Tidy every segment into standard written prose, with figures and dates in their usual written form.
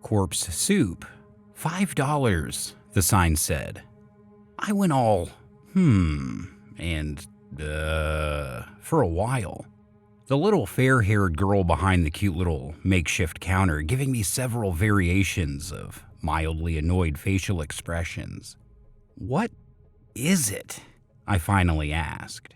Corpse soup, $5, the sign said. I went all, and, for a while. The little fair-haired girl behind the cute little makeshift counter giving me several variations of mildly annoyed facial expressions. What is it? I finally asked.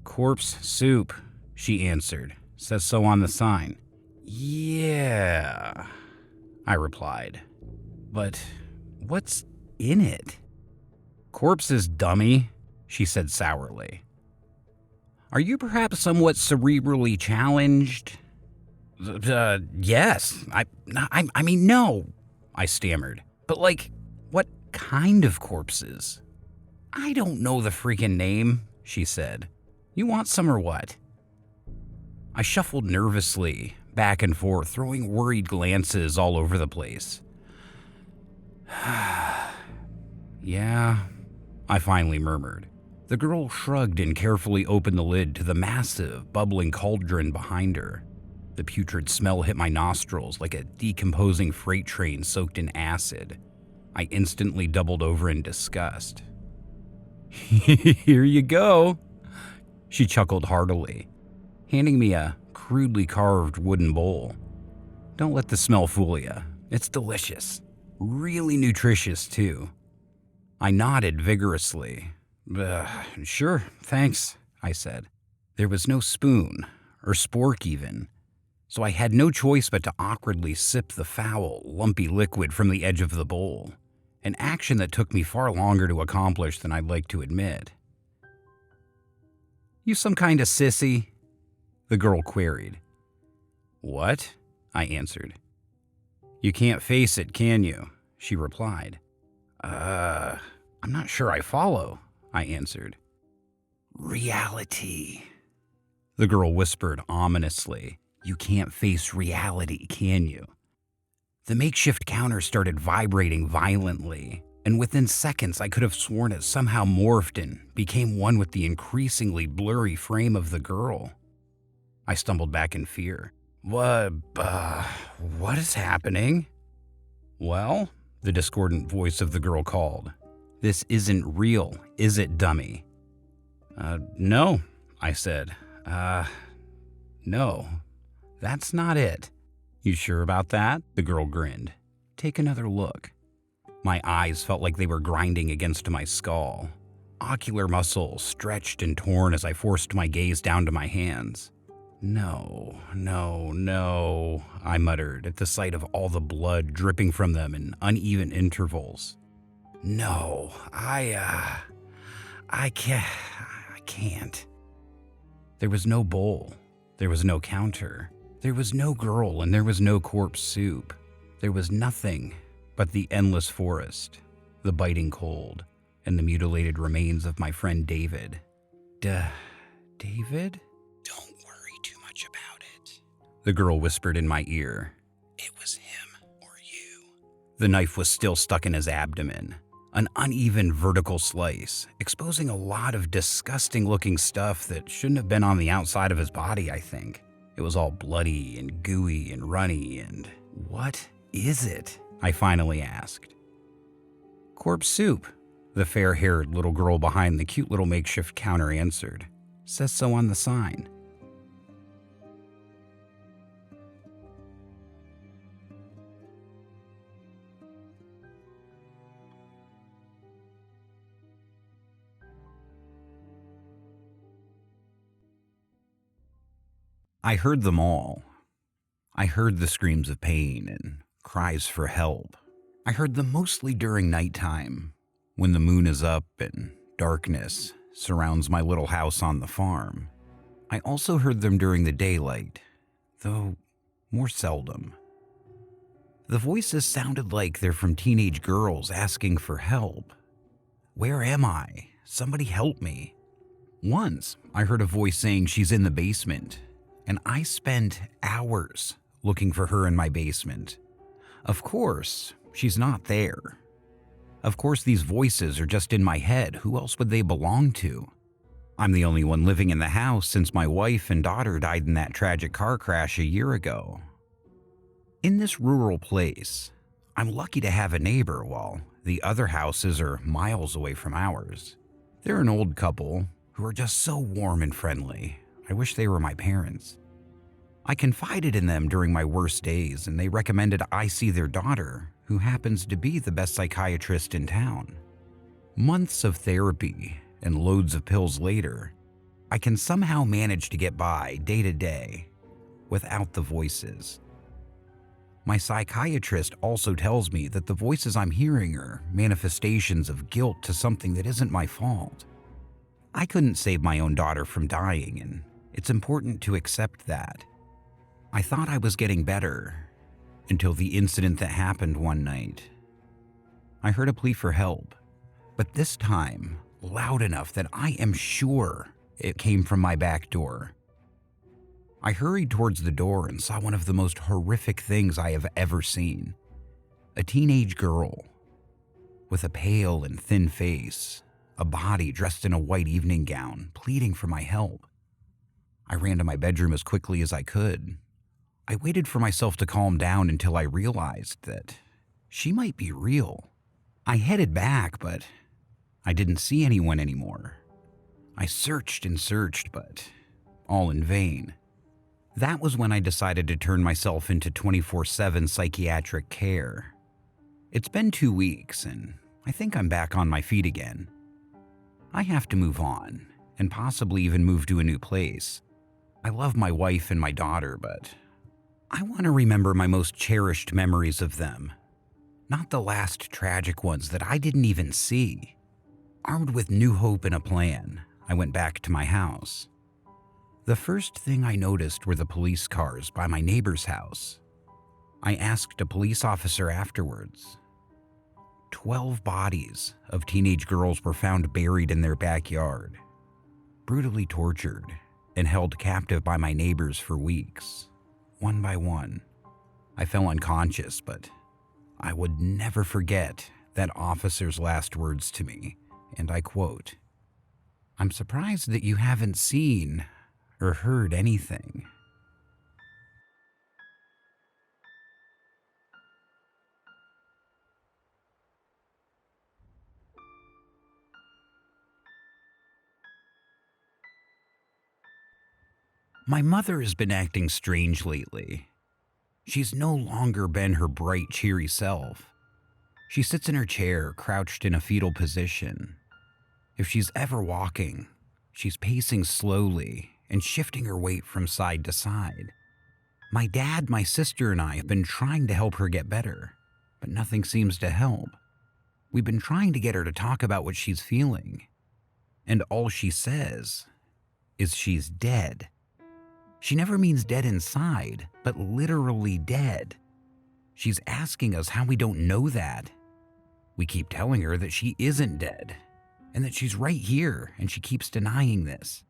Corpse soup, she answered. Says so on the sign. Yeah, I replied. But what's in it? Corpses, dummy, she said sourly. Are you perhaps somewhat cerebrally challenged? Yes. I mean, no, I stammered. But what kind of corpses? I don't know the freaking name, she said. You want some or what? I shuffled nervously back and forth, throwing worried glances all over the place. Yeah, I finally murmured. The girl shrugged and carefully opened the lid to the massive, bubbling cauldron behind her. The putrid smell hit my nostrils like a decomposing freight train soaked in acid. I instantly doubled over in disgust. Here you go, she chuckled heartily, handing me a crudely carved wooden bowl. Don't let the smell fool you. It's delicious. Really nutritious, too. I nodded vigorously. Sure, thanks, I said. There was no spoon, or spork even, so I had no choice but to awkwardly sip the foul, lumpy liquid from the edge of the bowl, an action that took me far longer to accomplish than I'd like to admit. You some kind of sissy? The girl queried. What? I answered. You can't face it, can you? She replied. I'm not sure I follow, I answered. Reality, the girl whispered ominously. You can't face reality, can you? The makeshift counter started vibrating violently, and within seconds I could have sworn it somehow morphed and became one with the increasingly blurry frame of the girl. I stumbled back in fear. What is happening? Well, the discordant voice of the girl called. This isn't real, is it, dummy? No, I said. No, that's not it. You sure about that? The girl grinned. Take another look. My eyes felt like they were grinding against my skull. Ocular muscles stretched and torn as I forced my gaze down to my hands. No, I muttered at the sight of all the blood dripping from them in uneven intervals. No, I can't. There was no bowl. There was no counter. There was no girl, and there was no corpse soup. There was nothing but the endless forest, the biting cold, and the mutilated remains of my friend David. David? Don't worry too much about it, the girl whispered in my ear. It was him or you. The knife was still stuck in his abdomen, an uneven vertical slice, exposing a lot of disgusting-looking stuff that shouldn't have been on the outside of his body, I think. It was all bloody and gooey and runny and... What is it? I finally asked. Corpse soup, the fair-haired little girl behind the cute little makeshift counter answered. Says so on the sign. I heard them all. I heard the screams of pain and cries for help. I heard them mostly during nighttime, when the moon is up and darkness surrounds my little house on the farm. I also heard them during the daylight, though more seldom. The voices sounded like they're from teenage girls asking for help. Where am I? Somebody help me. Once, I heard a voice saying she's in the basement, and I spent hours looking for her in my basement. Of course, she's not there. Of course, these voices are just in my head. Who else would they belong to? I'm the only one living in the house since my wife and daughter died in that tragic car crash a year ago. In this rural place, I'm lucky to have a neighbor while the other houses are miles away from ours. They're an old couple who are just so warm and friendly. I wish they were my parents. I confided in them during my worst days, and they recommended I see their daughter, who happens to be the best psychiatrist in town. Months of therapy and loads of pills later, I can somehow manage to get by day to day without the voices. My psychiatrist also tells me that the voices I'm hearing are manifestations of guilt to something that isn't my fault. I couldn't save my own daughter from dying, and it's important to accept that. I thought I was getting better until the incident that happened one night. I heard a plea for help, but this time loud enough that I am sure it came from my back door. I hurried towards the door and saw one of the most horrific things I have ever seen. A teenage girl with a pale and thin face, a body dressed in a white evening gown, pleading for my help. I ran to my bedroom as quickly as I could. I waited for myself to calm down until I realized that she might be real. I headed back, but I didn't see anyone anymore. I searched and searched, but all in vain. That was when I decided to turn myself into 24/7 psychiatric care. It's been 2 weeks, and I think I'm back on my feet again. I have to move on, and possibly even move to a new place. I love my wife and my daughter, but I want to remember my most cherished memories of them, not the last tragic ones that I didn't even see. Armed with new hope and a plan, I went back to my house. The first thing I noticed were the police cars by my neighbor's house. I asked a police officer afterwards. 12 bodies of teenage girls were found buried in their backyard, brutally tortured and held captive by my neighbors for weeks. One by one, I fell unconscious, but I would never forget that officer's last words to me, and I quote, "I'm surprised that you haven't seen or heard anything." My mother has been acting strange lately. She's no longer been her bright, cheery self. She sits in her chair, crouched in a fetal position. If she's ever walking, she's pacing slowly and shifting her weight from side to side. My dad, my sister, and I have been trying to help her get better, but nothing seems to help. We've been trying to get her to talk about what she's feeling, and all she says is she's dead. She never means dead inside, but literally dead. She's asking us how we don't know that. We keep telling her that she isn't dead, and that she's right here, and she keeps denying this.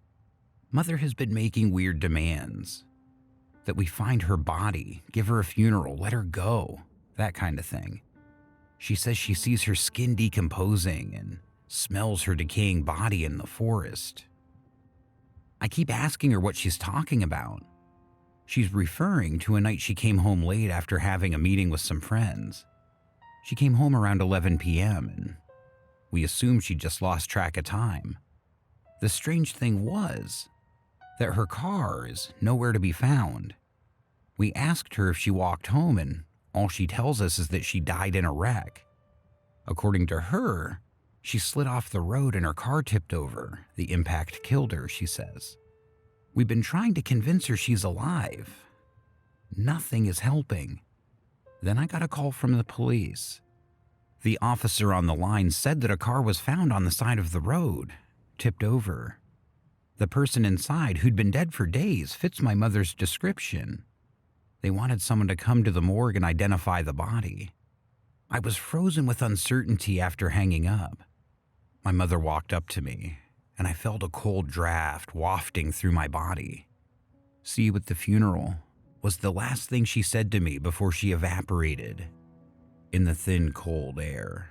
Mother has been making weird demands. That we find her body, give her a funeral, let her go, that kind of thing. She says she sees her skin decomposing and smells her decaying body in the forest. I keep asking her what she's talking about. She's referring to a night she came home late after having a meeting with some friends. She came home around 11 p.m. and we assumed she just lost track of time. The strange thing was that her car is nowhere to be found. We asked her if she walked home, and all she tells us is that she died in a wreck. According to her, she slid off the road and her car tipped over. The impact killed her, she says. We've been trying to convince her she's alive. Nothing is helping. Then I got a call from the police. The officer on the line said that a car was found on the side of the road, tipped over. The person inside, who'd been dead for days, fits my mother's description. They wanted someone to come to the morgue and identify the body. I was frozen with uncertainty after hanging up. My mother walked up to me, and I felt a cold draft wafting through my body. "See you at the funeral," was the last thing she said to me before she evaporated in the thin, cold air.